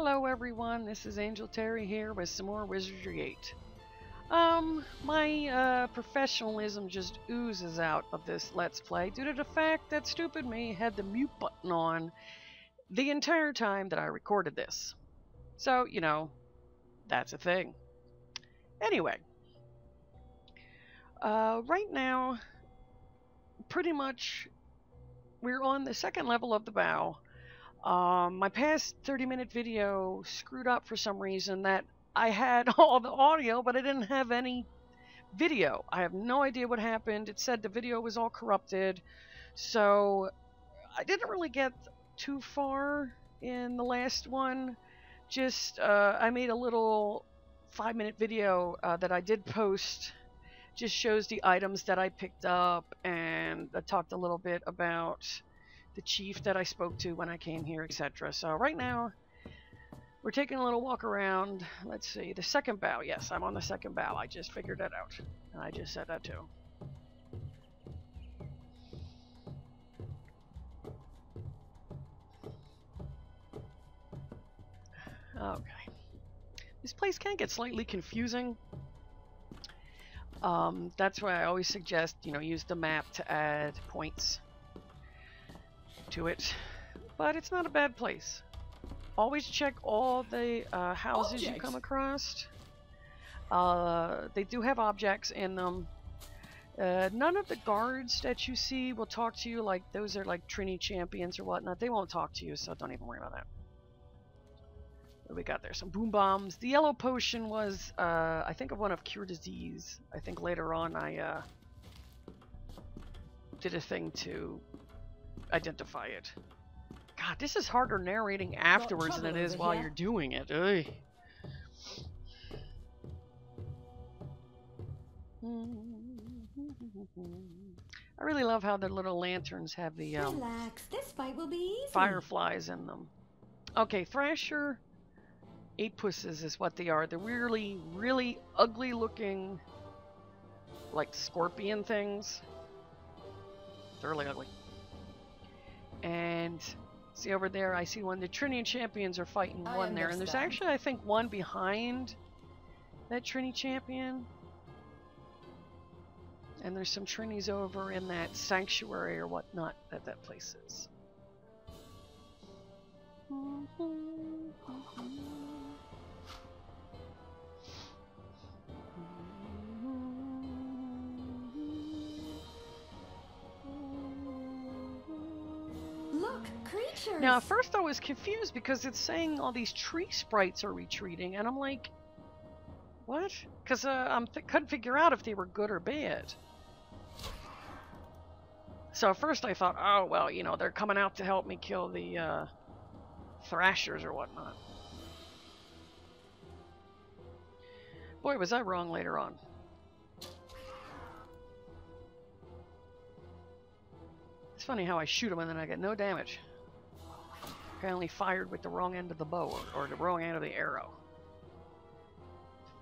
Hello everyone, this is Angel Terri here with some more Wizardry 8. My professionalism just oozes out of this Let's Play due to the fact that stupid me had the mute button on the entire time that I recorded this. So, you know, that's a thing. Anyway, right now, pretty much, we're on the second level of the bow. My past 30-minute video screwed up for some reason that I had all the audio, but I didn't have any video. I have no idea what happened. It said the video was all corrupted, so I didn't really get too far in the last one. Just, I made a little 5-minute video that I did post. Just shows the items that I picked up, and I talked a little bit about the chief that I spoke to when I came here, etc. So right now, we're taking a little walk around. Let's see, the second bow. Yes, I'm on the second bow. I just figured that out. And I just said that too. Okay. This place can get slightly confusing. That's why I always suggest, you know, use the map to add points to it, but it's not a bad place. Always check all the houses you come across. They do have objects in them. None of the guards that you see will talk to you, like those are like Trini champions or whatnot. They won't talk to you, so don't even worry about that. What do we got there? Some boom bombs. The yellow potion was, I think, of one of Cure Disease. I think later on I did a thing to identify it. God, this is harder narrating afterwards than it is while you're doing it. Ugh. I really love how the little lanterns have the relax. This fight will be easy. Fireflies in them. Okay, Thrasher 8 pusses is what they are. They're really, really ugly looking, like scorpion things. They're really ugly. And see over there, I see one. The Trini champions are fighting one there, and there's actually, I think, one behind that Trini champion. And there's some Trinis over in that sanctuary or whatnot that place is. Look, creatures! Now, at first I was confused because it's saying all these tree sprites are retreating, and I'm like, what? Because I couldn't figure out if they were good or bad. So at first I thought, oh, well, you know, they're coming out to help me kill the Thrashers or whatnot. Boy, was I wrong later on. It's funny how I shoot them and then I get no damage. Apparently fired with the wrong end of the bow or the wrong end of the arrow.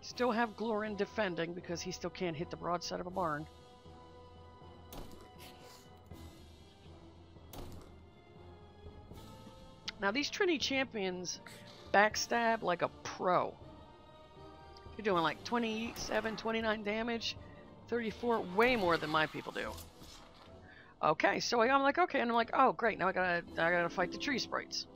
Still have Glorin defending because he still can't hit the broadside of a barn. Now these Trini champions backstab like a pro. You're doing like 27, 29 damage, 34, way more than my people do. Okay, so I'm like, okay, and I'm like, oh great, now I gotta fight the tree sprites.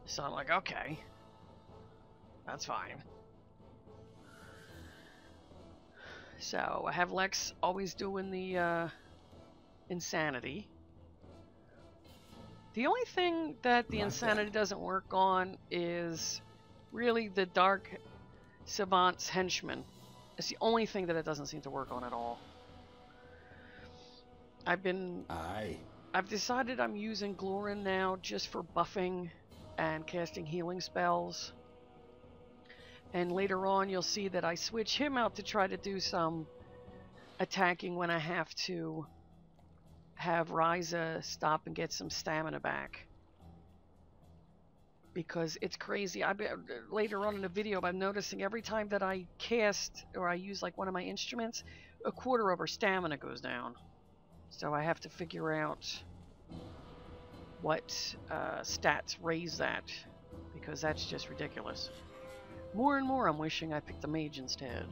So I'm like, okay, that's fine. So I have Lex always doing the insanity. The only thing that the insanity doesn't work on is really the Dark Savant's henchman. It's the only thing that it doesn't seem to work on at all. I've decided I'm using Glorin now just for buffing and casting healing spells. And later on you'll see that I switch him out to try to do some attacking when I have to have Ryza stop and get some stamina back. Because it's crazy. Later on in the video, I'm noticing every time that I cast or I use like one of my instruments, a quarter of her stamina goes down. So I have to figure out what stats raise that, because that's just ridiculous. More and more I'm wishing I picked the mage instead.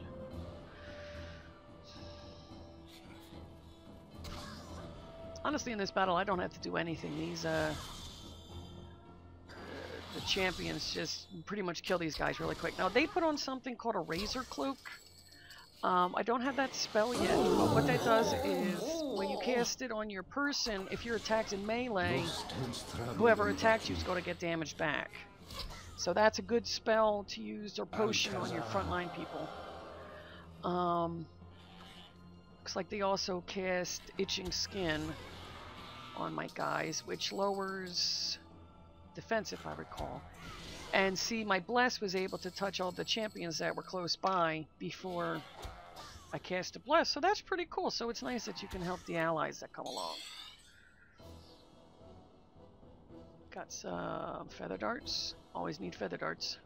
Honestly, in this battle, I don't have to do anything. These, the champions just pretty much kill these guys really quick. Now, they put on something called a Razor Cloak. I don't have that spell yet, but what that does is, when you cast it on your person, if you're attacked in melee, whoever attacked you is going to get damaged back. So that's a good spell to use, or potion, on your frontline people. Looks like they also cast Itching Skin on my guys, which lowers defense, if I recall. And see, my Bless was able to touch all the champions that were close by before I cast a Bless, so that's pretty cool. So it's nice that you can help the allies that come along. Got some feather darts. Always need feather darts.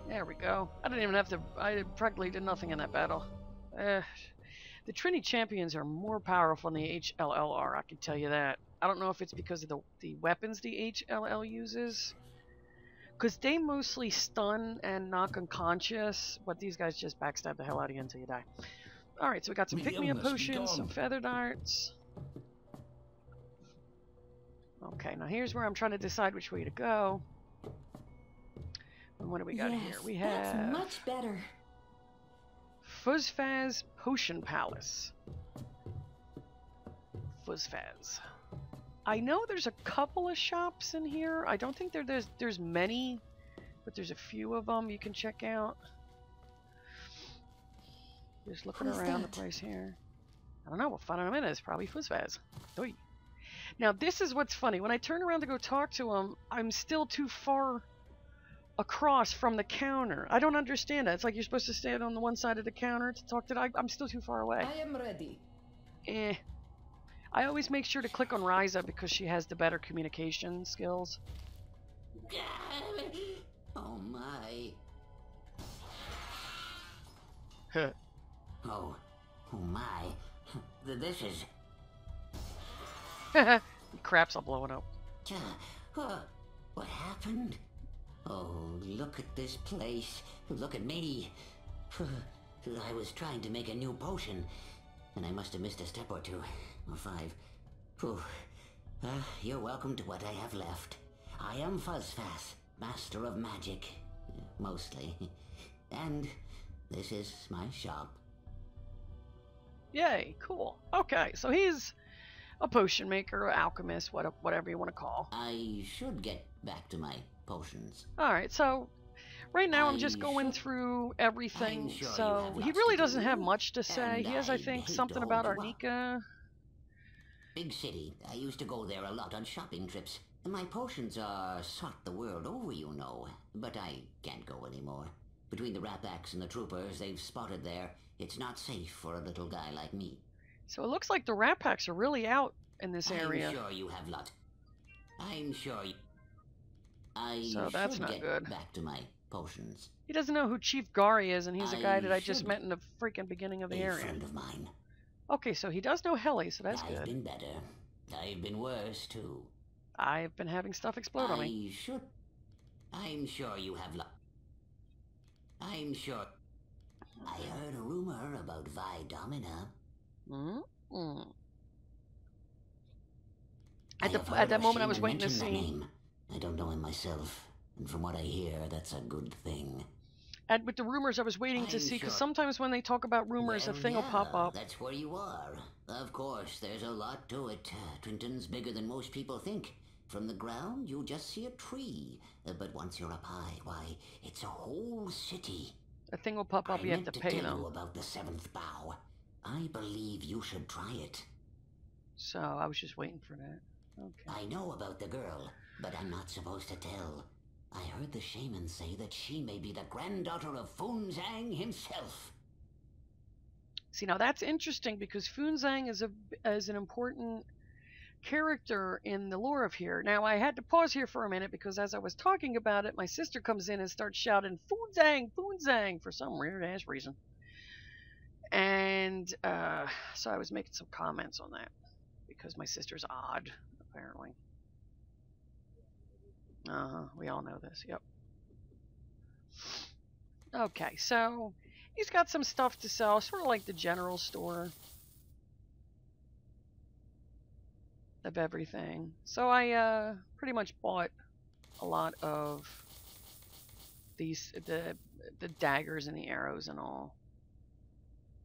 There we go. I didn't even have to... I practically did nothing in that battle. The Trini champions are more powerful than the HLL are, I can tell you that. I don't know if it's because of the weapons the HLL uses. Because they mostly stun and knock unconscious, but these guys just backstab the hell out of you until you die. Alright, so we got some pick-me-up potions, some feather darts. Okay, now here's where I'm trying to decide which way to go. And what do we got here? We have... That's much better. Fuzzfaz Potion Palace. Fuzzfaz. I know there's a couple of shops in here. I don't think there's many, but there's a few of them you can check out. Just looking around the place here. I don't know. We'll find out in a minute. It's probably Fuzzfaz. Oy. Now, this is what's funny. When I turn around to go talk to him, I'm still too far across from the counter. I don't understand that. It's like you're supposed to stand on the one side of the counter to talk to I'm still too far away. I am ready. I always make sure to click on Ryza because she has the better communication skills. Oh my. Huh. Oh my. This is... Crap's all blowing up. What happened? Oh, look at this place. Look at me. I was trying to make a new potion, and I must have missed a step or two. Or 5. You're welcome to what I have left. I am Fuzzfaz, master of magic. Mostly. And this is my shop. Yay, cool. Okay, so he's a potion maker, alchemist, whatever you want to call. I should get back to my potions. Alright, so right now I'm just going through everything, sure so he really doesn't have much to say. He has, I think, something about Arnica. Big city. I used to go there a lot on shopping trips. My potions are sought the world over, you know, but I can't go anymore. Between the Rapaks and the troopers they've spotted there, it's not safe for a little guy like me. So it looks like the Rapaks are really out in this area. I'm sure you have lot. I'm sure you... So that's not good. Back to my potions. He doesn't know who Chief Gari is, and he's a guy that I just met in the freaking beginning of the area. A friend of mine. Okay, so he does know Heli, so that's good. I've been better. I've been worse, too. I've been having stuff explode on me. I'm sure you have I'm sure... I heard a rumor about Vi Domina. At that moment I was waiting to see... I don't know him myself, and from what I hear, that's a good thing. And with the rumors, I was waiting to see, because sometimes when they talk about rumors, a thing will pop up. That's where you are. Of course, there's a lot to it. Trenton's bigger than most people think. From the ground, you just see a tree. But once you're up high, why, it's a whole city. A thing will pop up, you have to pay them. I tell you about the 7th bow. I believe you should try it. So, I was just waiting for that. Okay. I know about the girl, but I'm not supposed to tell. I heard the shaman say that she may be the granddaughter of Funzang himself. See, now that's interesting because Funzang is an important character in the lore of here. Now, I had to pause here for a minute because as I was talking about it, my sister comes in and starts shouting, Funzang, Funzang, for some weird-ass reason. And so I was making some comments on that because my sister's odd, apparently. We all know this. Yep. Okay, so he's got some stuff to sell, sort of like the general store of everything. So I pretty much bought a lot of these the daggers and the arrows and all.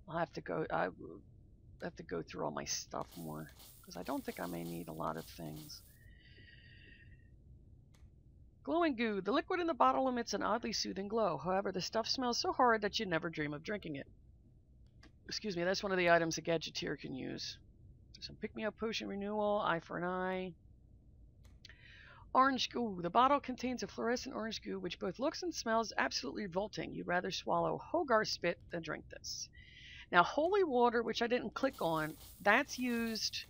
I have to go through all my stuff more because I don't think I may need a lot of things. Glowing goo. The liquid in the bottle emits an oddly soothing glow. However, the stuff smells so horrid that you'd never dream of drinking it. Excuse me, that's one of the items a gadgeteer can use. Some pick-me-up potion renewal, eye for an eye. Orange goo. The bottle contains a fluorescent orange goo which both looks and smells absolutely revolting. You'd rather swallow Hogar spit than drink this. Now, holy water, which I didn't click on, that's used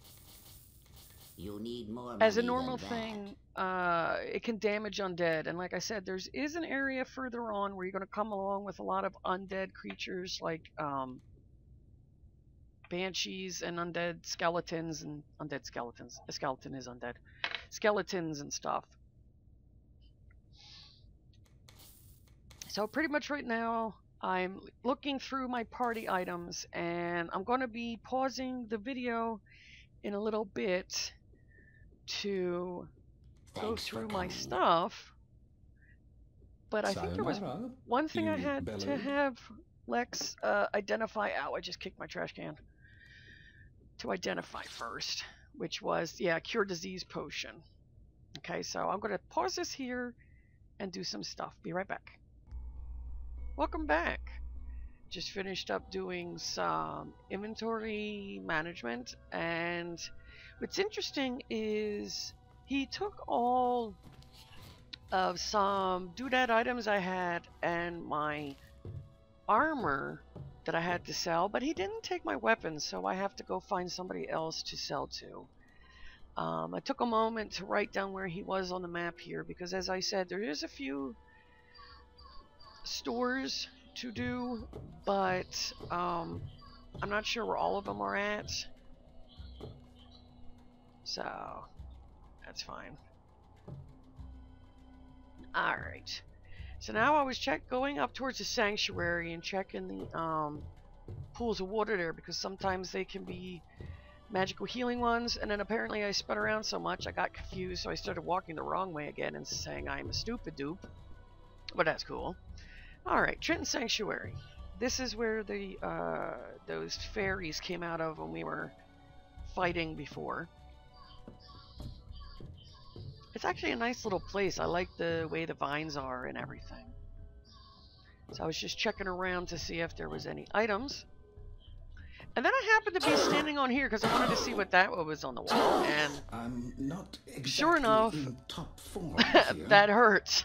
You need more as a money normal than thing. It can damage undead, and like I said, there is an area further on where you're going to come along with a lot of undead creatures like banshees and undead skeletons and undead skeletons. A skeleton is undead. Skeletons and stuff. So pretty much right now I'm looking through my party items, and I'm going to be pausing the video in a little bit to go Thanks for through my coming. stuff. But I think there was Sayonara, one thing I you had to bellowed. have Lex identify. Ow, I just kicked my trash can. To identify first, which was, yeah, cure disease potion. Okay, so I'm going to pause this here and do some stuff. Be right back. Welcome back. Just finished up doing some inventory management, and what's interesting is he took all of some doodad items I had and my armor that I had to sell, but he didn't take my weapons, so I have to go find somebody else to sell to. I took a moment to write down where he was on the map here, because as I said, there is a few stores to do, but I'm not sure where all of them are at, so that's fine. Alright, so now I was going up towards the sanctuary and checking the pools of water there, because sometimes they can be magical healing ones, and then apparently I spun around so much I got confused, so I started walking the wrong way again and saying I'm a stupid dupe, but that's cool. Alright, Trenton Sanctuary. This is where the those fairies came out of when we were fighting before. It's actually a nice little place. I like the way the vines are and everything. So I was just checking around to see if there was any items. And then I happened to be standing on here because I wanted to see what that was on the wall. And I'm not exactly sure enough, in top form here. that hurts.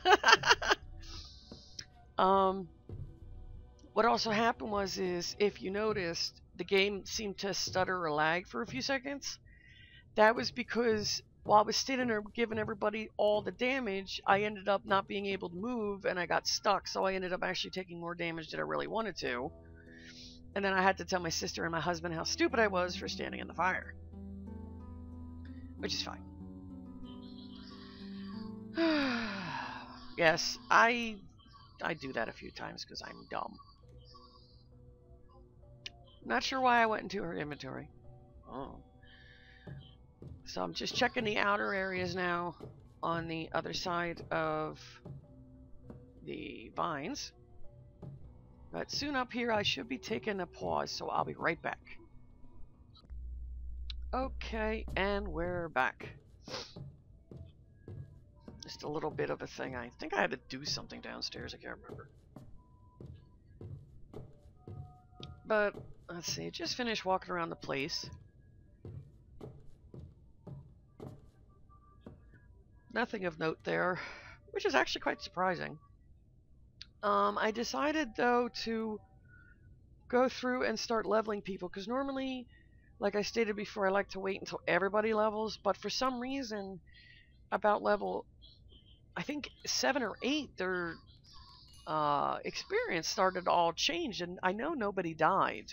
What also happened was, if you noticed, the game seemed to stutter or lag for a few seconds. That was because while I was standing there giving everybody all the damage, I ended up not being able to move and I got stuck, so I ended up actually taking more damage than I really wanted to. And then I had to tell my sister and my husband how stupid I was for standing in the fire. Which is fine. Yes, I do that a few times because I'm dumb. Not sure why I went into her inventory. Oh. So I'm just checking the outer areas now on the other side of the vines. But soon up here I should be taking a pause, so I'll be right back. Okay, and we're back. Just a little bit of a thing. I think I had to do something downstairs. I can't remember. But, let's see. Just finished walking around the place. Nothing of note there, which is actually quite surprising. I decided, though, to go through and start leveling people, because normally, like I stated before, I like to wait until everybody levels, but for some reason, about level, I think 7 or 8, their experience started to all change, and I know nobody died.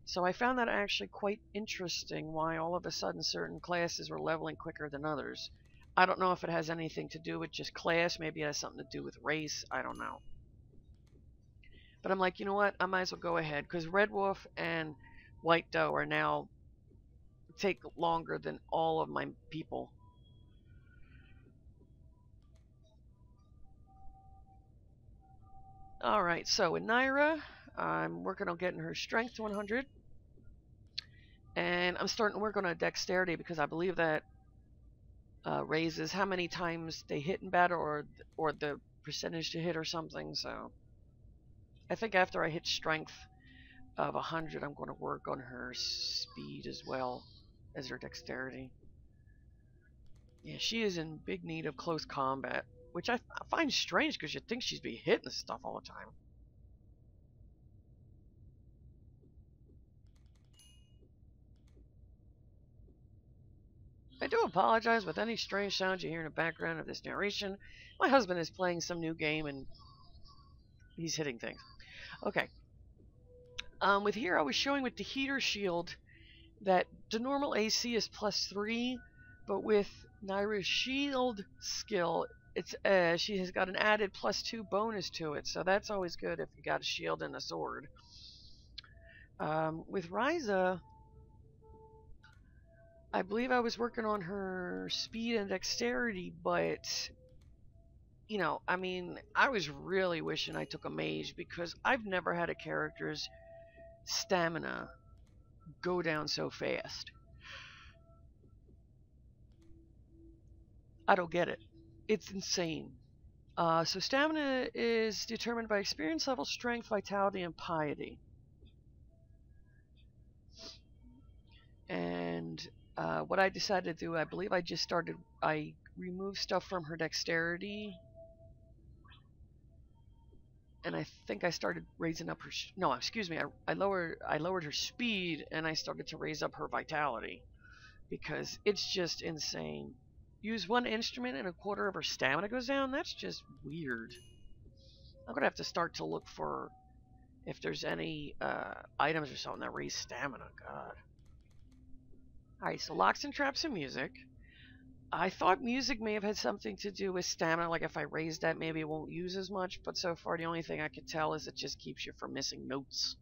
So I found that actually quite interesting, why all of a sudden certain classes were leveling quicker than others. I don't know if it has anything to do with just class. Maybe it has something to do with race. I don't know. But I'm like, you know what? I might as well go ahead, because Red Wolf and White Doe are now take longer than all of my people. Alright, so in Naira, I'm working on getting her strength to 100. And I'm starting to work on her dexterity, because I believe that raises how many times they hit in battle, or the percentage to hit or something. So I think after I hit strength of 100, I'm going to work on her speed as well as her dexterity. Yeah, she is in big need of close combat, which I find strange, because you'd think she'd be hitting stuff all the time. I do apologize with any strange sounds you hear in the background of this narration. My husband is playing some new game and he's hitting things. Okay. With here, I was showing with the heater shield that the normal AC is +3, but with Naira's shield skill, it's she has got an added +2 bonus to it, so that's always good if you got a shield and a sword. With Ryza, I believe I was working on her speed and dexterity, but you know, I mean, I was really wishing I took a mage, because I've never had a character's stamina go down so fast. I don't get it. It's insane. So stamina is determined by experience level, strength, vitality, and piety. And what I decided to do, I believe I removed stuff from her dexterity. And I think I started raising up her, no, excuse me, I lowered her speed, and I started to raise up her vitality, because it's just insane. Use one instrument and a quarter of her stamina goes down? That's just weird. I'm gonna have to start to look for if there's any items or something that raise stamina. God. Alright, so locks and traps and music. I thought music may have had something to do with stamina, like if I raise that, maybe it won't use as much, but so far the only thing I could tell is it just keeps you from missing notes.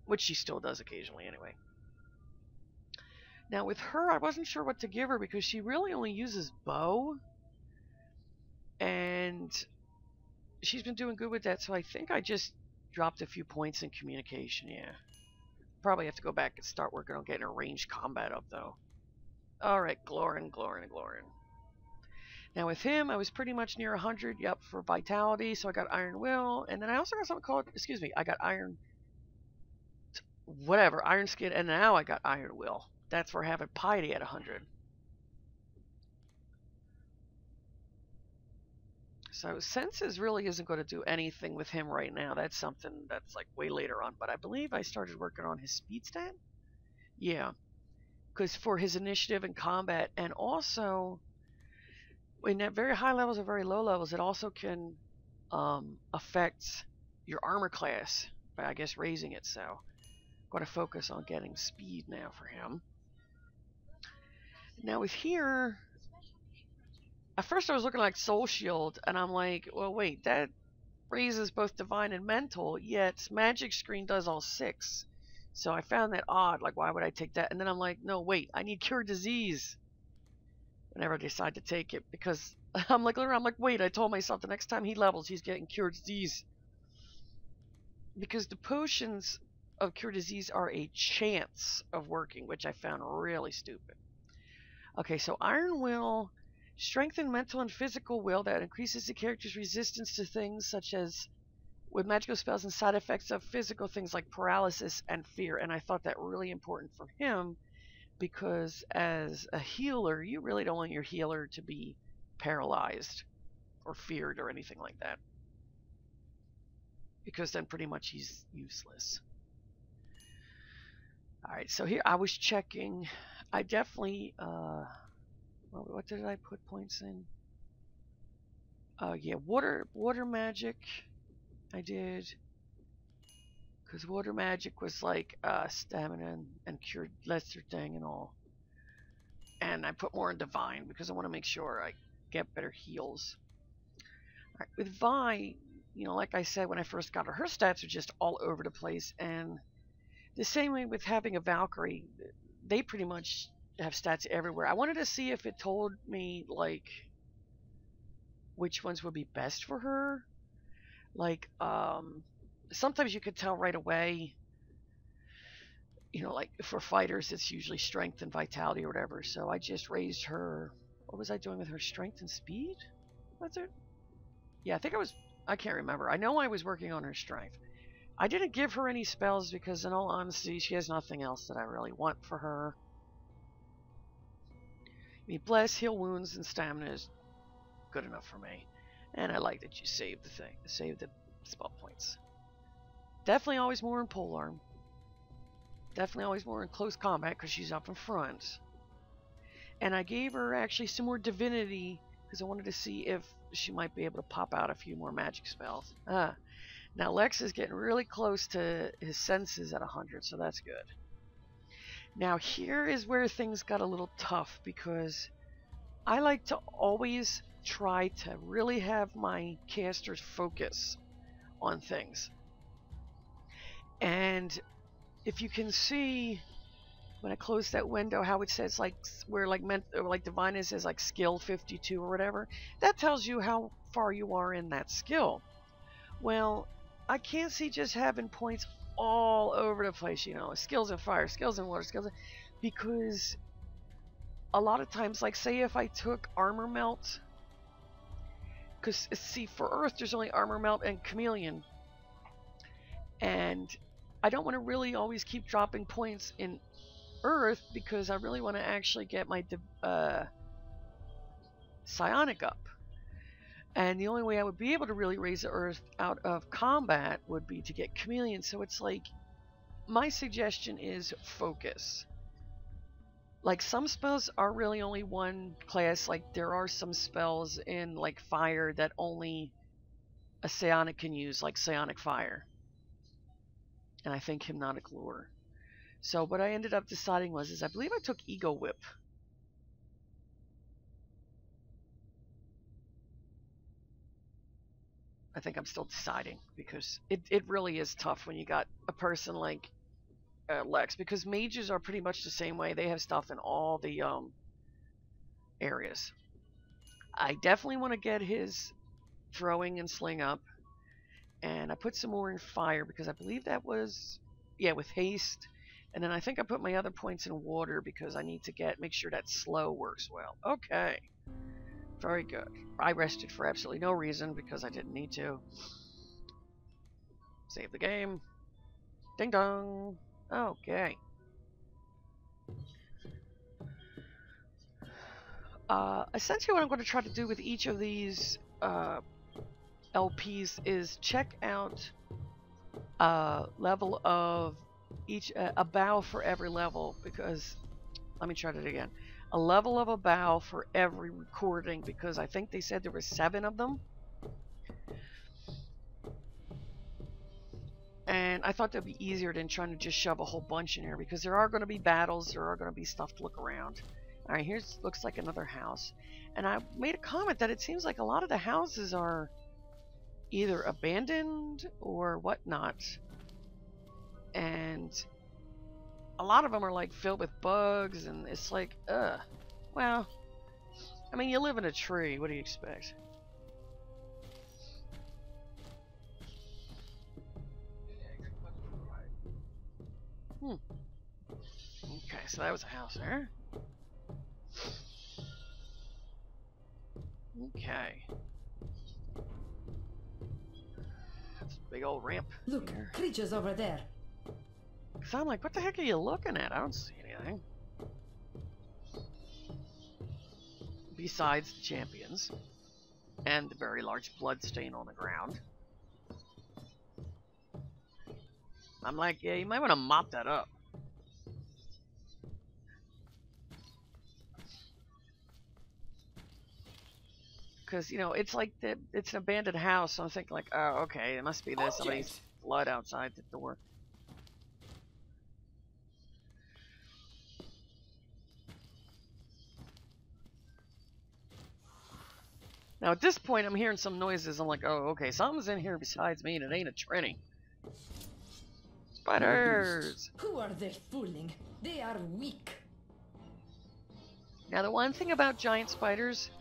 Which she still does occasionally anyway. Now with her, I wasn't sure what to give her, because she really only uses bow. And she's been doing good with that, so I think I just dropped a few points in communication, yeah. Probably have to go back and start working on getting her ranged combat up, though. Alright, Glorin. Now with him, I was pretty much near 100, yep, for vitality, so I got Iron Will, and then I also got something called, I got Iron Skin, and now I got Iron Will. That's for having piety at 100. So senses really isn't going to do anything with him right now. That's something that's like way later on, but I believe I started working on his speed stat. Yeah. Because for his initiative and combat, and also in at very high levels or very low levels, it also can affect your armor class by, I guess, raising it. So I'm going to focus on getting speed now for him. Now with here, at first I was looking like Soul Shield, and I'm like, well, wait, that raises both divine and mental, yet magic screen does all 6. So I found that odd, like why would I take that? And then I'm like, no, wait, I need Cure Disease whenever I decide to take it, because I'm like, wait, I told myself the next time he levels, he's getting Cure Disease. Because the potions of Cure Disease are a chance of working, which I found really stupid. Okay, so Iron Will, strengthen mental and physical will that increases the character's resistance to things such as with magical spells and side effects of physical things like paralysis and fear. And I thought that really important for him, because as a healer, you really don't want your healer to be paralyzed or feared or anything like that, because then pretty much he's useless. Alright, so here I was checking. I definitely, what did I put points in? Yeah, water magic. I did. Because water magic was like stamina and cured lesser thing and all. And I put more in divine because I want to make sure I get better heals. All right, with Vi, you know, like I said when I first got her, her stats are just all over the place. And the same way with having a Valkyrie, they pretty much have stats everywhere. I wanted to see if it told me like which ones would be best for her. Like sometimes you could tell right away. You know, like for fighters, it's usually strength and vitality or whatever. So I just raised her. What was I doing with her? Strength and speed? Was it? Yeah, I think I was. I can't remember. I know I was working on her strength. I didn't give her any spells because, in all honesty, she has nothing else that I really want for her. I mean, bless, heal wounds, and stamina is good enough for me. And I like that you saved the thing, save the spell points. Definitely always more in polearm. Definitely always more in close combat because she's up in front. And I gave her actually some more divinity because I wanted to see if she might be able to pop out a few more magic spells. Now Lex is getting really close to his senses at 100, so that's good. Now here is where things got a little tough because I like to always try to really have my casters focus on things. And if you can see when I close that window how it says like where like divine is says like skill 52 or whatever, that tells you how far you are in that skill. Well, I can't see just having points all over the place, you know, skills in fire, skills in water, because a lot of times, like say if I took armor melt, because see for earth there's only armor melt and chameleon, and I don't want to really always keep dropping points in earth because I really want to actually get my psionic up. And the only way I would be able to really raise the earth out of combat would be to get chameleon. So it's like, my suggestion is focus. Like some spells are really only one class. Like there are some spells in like fire that only a psionic can use, like psionic fire. And I think hypnotic lure. So what I ended up deciding was I believe I took ego whip. I think I'm still deciding because it really is tough when you got a person like Lex, because mages are pretty much the same way. They have stuff in all the areas. I definitely want to get his throwing and sling up, and I put some more in fire because I believe that was, yeah, with haste. And then I think I put my other points in water because I need to make sure that slow works well. Okay. Very good. I rested for absolutely no reason because I didn't need to. Save the game. Ding dong. Okay. Essentially what I'm going to try to do with each of these LPs is check out level of each, a bow for every level, because, let me try that again. A level of a bow for every recording, because I think they said there were 7 of them. And I thought that'd be easier than trying to just shove a whole bunch in here, because there are going to be battles, there are going to be stuff to look around. Alright, here's looks like another house. And I made a comment that it seems like a lot of the houses are either abandoned or whatnot. And a lot of them are like filled with bugs, and it's like, well, I mean, you live in a tree, what do you expect? Okay, so that was a house there. Okay. That's a big old ramp. Look, here. creatures over there. So I'm like, what the heck are you looking at? I don't see anything. Besides the champions. And the very large blood stain on the ground. I'm like, yeah, you might want to mop that up. Because, you know, it's like it's an abandoned house, so I'm thinking like, oh, okay, it must be this. Somebody's blood outside the door. Now at this point, I'm hearing some noises. I'm like, oh, okay, something's in here besides me, and it ain't a tranny. Spiders! Who are they fooling? They are weak. Now the one thing about giant spiders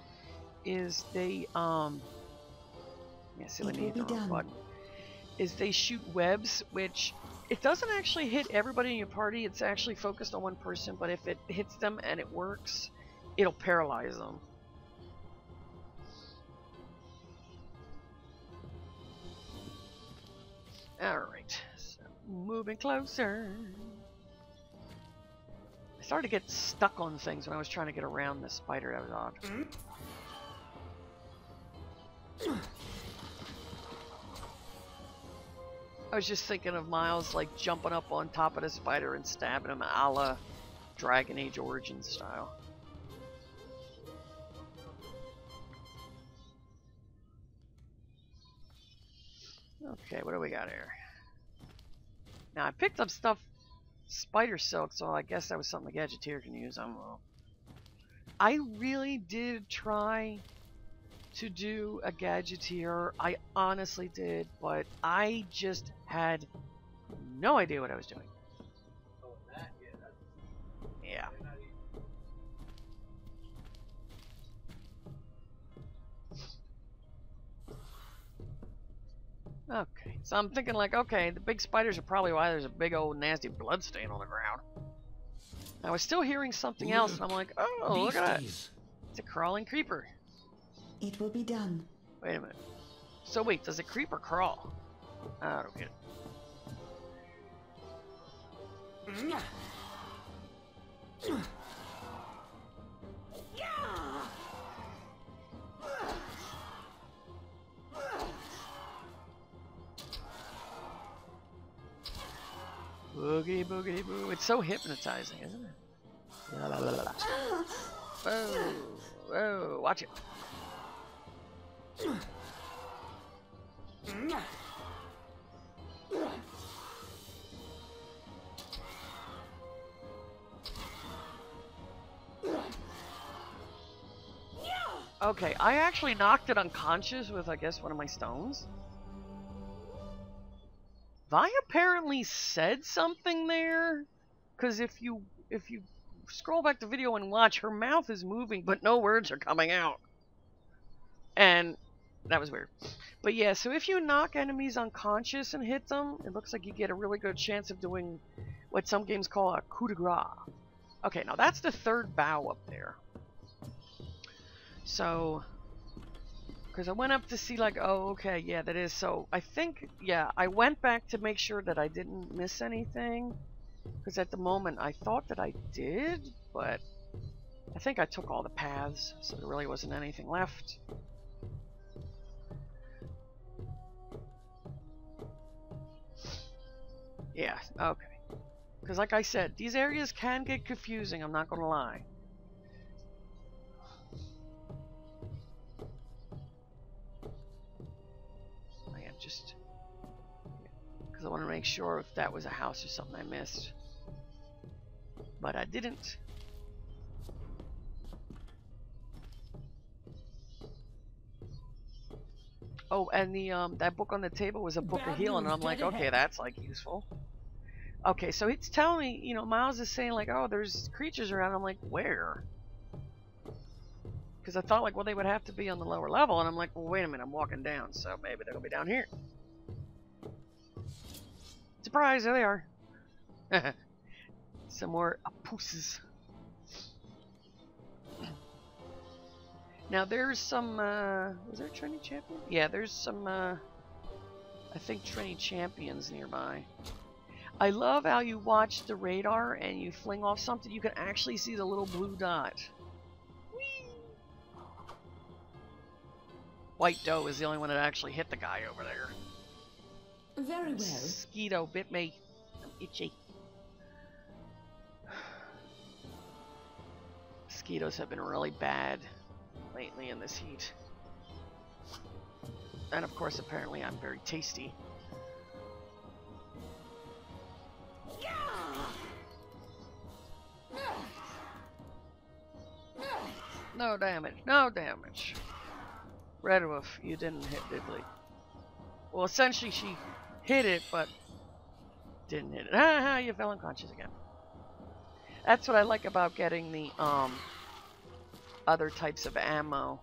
is they, yeah, see, let me hit the wrong button. Is they shoot webs, which it doesn't actually hit everybody in your party. It's actually focused on one person, but if it hits them and it works, it'll paralyze them. Alright, so moving closer. I started to get stuck on things when I was trying to get around this spider. That was odd. I was just thinking of Miles like jumping up on top of the spider and stabbing him a la Dragon Age Origins style. Okay, what do we got here? Now I picked up stuff, spider silk, so I guess that was something the Gadgeteer can use. I don't know. I really did try to do a Gadgeteer. I honestly did, but I just had no idea what I was doing. Yeah. Okay, so I'm thinking like, okay, the big spiders are probably why there's a big old nasty blood stain on the ground. I was still hearing something else, and I'm like, oh, look at that. It's a crawling creeper. It will be done. Wait a minute. So wait, does a creeper crawl? I don't get it. Boogie, boogity, boo. It's so hypnotizing, isn't it? La, la, la, la. Whoa, whoa, watch it. Okay, I actually knocked it unconscious with, I guess, one of my stones. Vi apparently said something there, because if you scroll back the video and watch, her mouth is moving, but no words are coming out. And that was weird. But yeah, so if you knock enemies unconscious and hit them, it looks like you get a really good chance of doing what some games call a coup de grace. Okay, now that's the third bow up there. So, because I went up to see like, oh, okay, yeah, that is. So I think, yeah, I went back to make sure that I didn't miss anything. Because at the moment I thought that I did, but I think I took all the paths, so there really wasn't anything left. Yeah, okay. Because like I said, these areas can get confusing, I'm not going to lie. I am just... because I want to make sure if that was a house or something I missed. But I didn't. Oh, and the that book on the table was a book of healing, and I'm like, okay, that's like useful. Okay, so it's telling me, you know, Miles is saying like, oh, there's creatures around. I'm like, where? Because I thought like, well, they would have to be on the lower level, and I'm like, well, wait a minute, I'm walking down, so maybe they're gonna be down here. Surprise! There they are. Some more pooses. Now there's some, was there a training champion? Yeah, there's some, I think training champions nearby. I love how you watch the radar and you fling off something, you can actually see the little blue dot. Whee! White Doe is the only one that actually hit the guy over there. Very well. Mosquito bit me. I'm itchy. Mosquitoes have been really bad lately in this heat. And of course, apparently I'm very tasty. No damage, no damage. Red Wolf, you didn't hit Diddley. Well, essentially she hit it, but didn't hit it. Ha, you fell unconscious again. That's what I like about getting the other types of ammo.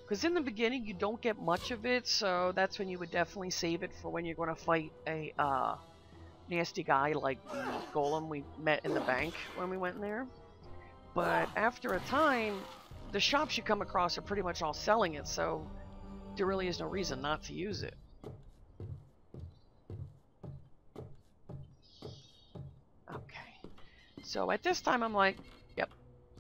Because in the beginning you don't get much of it, so that's when you would definitely save it for when you're going to fight a nasty guy like the golem we met in the bank when we went in there. But after a time, the shops you come across are pretty much all selling it, so there really is no reason not to use it. Okay. So at this time I'm like, yep.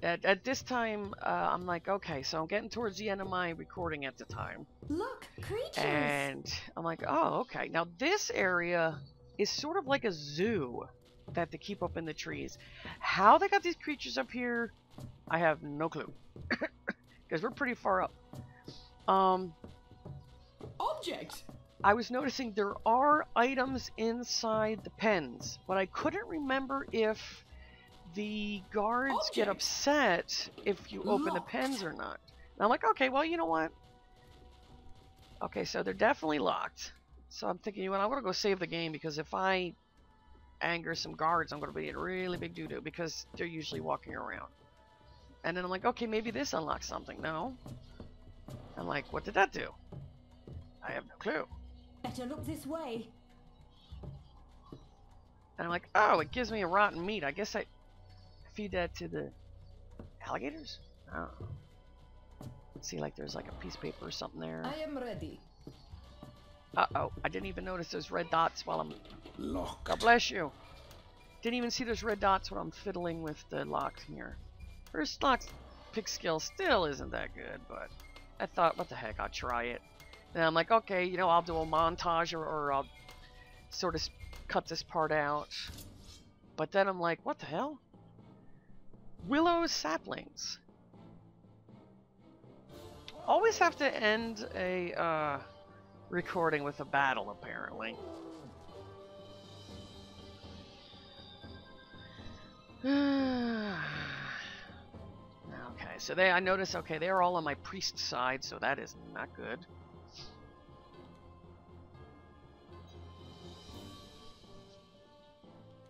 At this time, I'm like, okay, so I'm getting towards the end of my recording at the time. Look, creatures! And I'm like, oh, okay. Now this area is sort of like a zoo that they keep up in the trees. How they got these creatures up here, I have no clue. Because we're pretty far up. Object! I was noticing there are items inside the pens, but I couldn't remember if the guards get upset if you open the pens or not. And I'm like, okay, well, you know what? Okay, so they're definitely locked. So I'm thinking, well, I want to go save the game, because if I anger some guards, I'm going to be in really big doo-doo, because they're usually walking around. And then I'm like, okay, maybe this unlocks something. No. I'm like, what did that do? I have no clue. Better look this way. And I'm like, oh, it gives me a rotten meat. I guess I feed that to the alligators? Oh. See, like there's like a piece of paper or something there. I am ready. Uh-oh, I didn't even notice those red dots while I'm... Locked. God bless you. Didn't even see those red dots when I'm fiddling with the lock here. First lock pick skill still isn't that good, but I thought, what the heck, I'll try it. And I'm like, okay, you know, I'll do a montage, or I'll sort of cut this part out. But then I'm like, what the hell? Willow saplings. Always have to end a recording with a battle, apparently. Okay, so I noticed, okay, they're all on my priest side, so that is not good.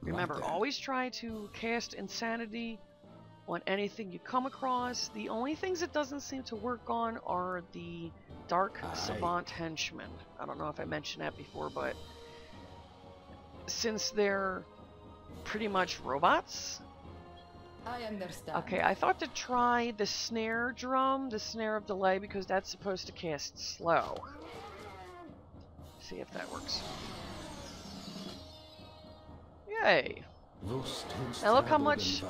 Remember, always try to cast Insanity on anything you come across. The only things it doesn't seem to work on are the Dark Savant Henchmen. I don't know if I mentioned that before, but since they're pretty much robots... I understand. Okay, I thought to try the snare drum, the snare of delay, because that's supposed to cast slow. See if that works. Yay! Now look how much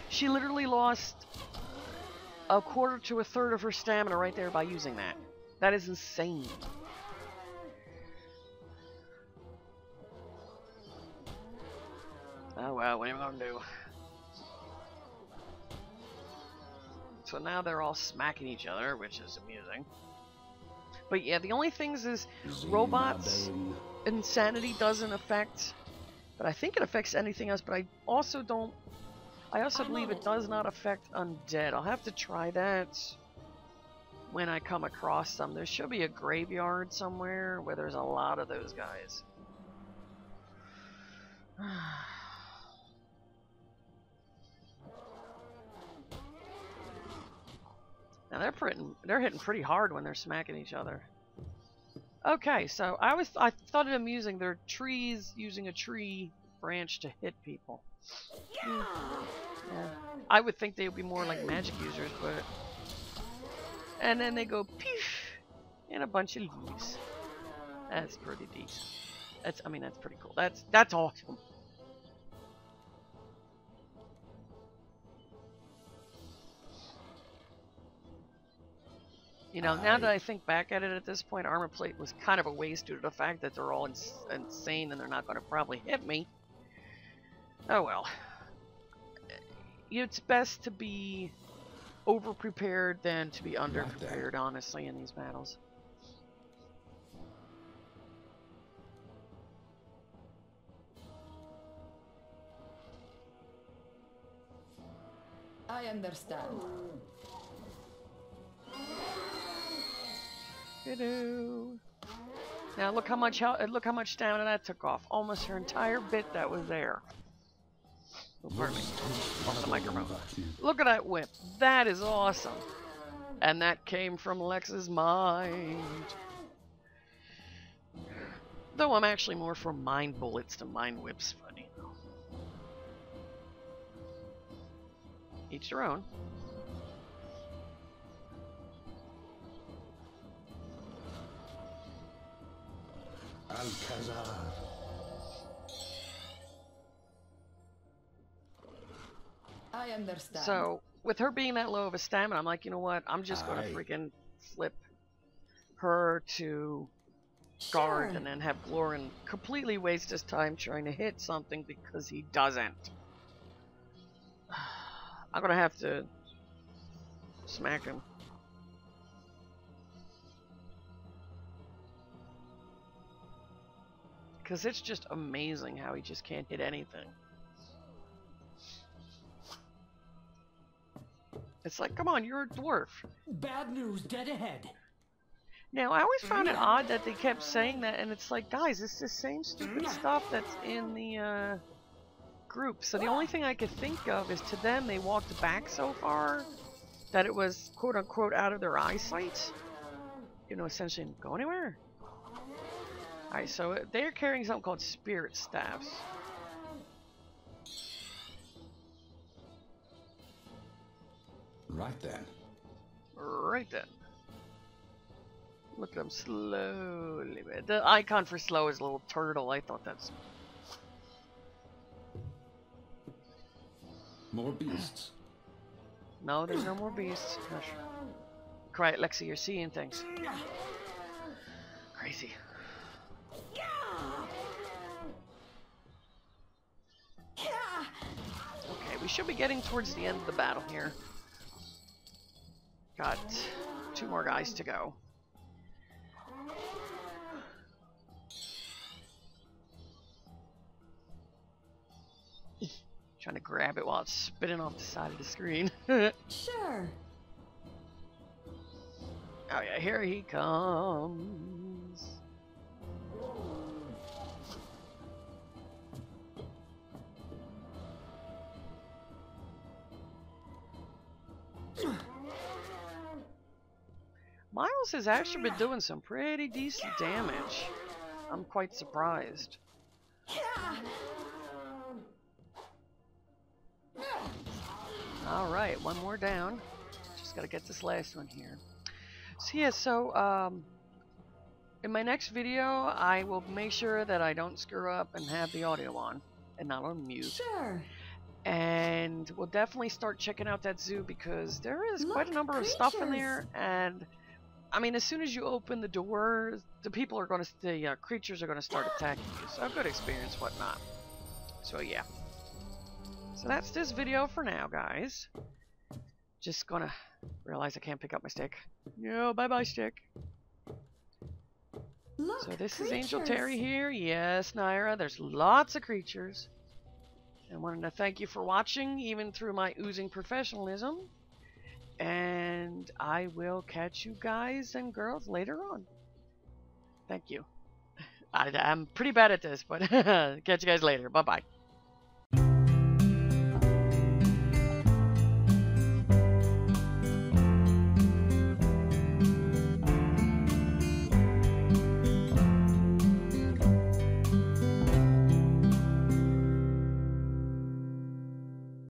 she literally lost a quarter to a third of her stamina right there by using that. That is insane. Oh well, what are we gonna do? So now they're all smacking each other, which is amusing. But yeah, the only things is robots, insanity doesn't affect, but I think it affects anything else, but I also believe it does not affect undead. I'll have to try that when I come across them. There should be a graveyard somewhere where there's a lot of those guys. Now they're hitting pretty hard when they're smacking each other. Okay, so I thought it amusing. They're trees using a tree branch to hit people. Yeah. I would think they would be more like magic users, but... And then they go peesh and a bunch of leaves. That's pretty decent. That's pretty cool. That's awesome. You know, now that I think back at it at this point, armor plate was kind of a waste due to the fact that they're all insane and they're not going to probably hit me. Oh well. It's best to be over-prepared than to be under-prepared, honestly, in these battles. I understand. Look-a-doo. Now look how much stamina that took off. Almost her entire bit that was there. Oh, pardon me. Off the microphone. Look at that whip. That is awesome. And that came from Lex's mind. Though I'm actually more for mind bullets to mind whips, but you know. Each their own. Alcazar. I understand. So, with her being that low of a stamina, I'm like, you know what? I'm just going to freaking flip her to guard and then have Glorin completely waste his time trying to hit something because he doesn't. I'm going to have to smack him. Because it's just amazing how he just can't hit anything. It's like, come on, you're a dwarf. Bad news dead ahead. Now, I always found it odd that they kept saying that, and it's like, guys, it's the same stupid stuff that's in the group. So the only thing I could think of is to them, they walked back so far that it was, quote-unquote, out of their eyesight. You know, essentially, didn't go anywhere. Alright, so they're carrying something called spirit staffs. Right then. Right then. Look at them slowly. The icon for slow is a little turtle. I thought that's... More beasts. No, there's no more beasts. Gosh. Quiet, Lexi, you're seeing things. Crazy. Okay, we should be getting towards the end of the battle here. Got 2 more guys to go. Trying to grab it while it's spinning off the side of the screen. Sure. Oh yeah, here he comes. Miles has actually been doing some pretty decent damage. I'm quite surprised. Alright, 1 more down. Just gotta get this last one here. So yeah, in my next video, I will make sure that I don't screw up and have the audio on and not on mute. Sure. And we'll definitely start checking out that zoo because there is quite a number of stuff in there. And I mean, as soon as you open the door, the creatures are going to start attacking you. So a good experience, whatnot. So yeah. So that's this video for now, guys. Just gonna realize I can't pick up my stick. Yo, bye-bye stick. Look, So this is Angel Terri here. Yes, Naira, there's lots of creatures. I wanted to thank you for watching, even through my oozing professionalism. And I will catch you guys and girls later on. Thank you. I'm pretty bad at this, but catch you guys later. Bye-bye.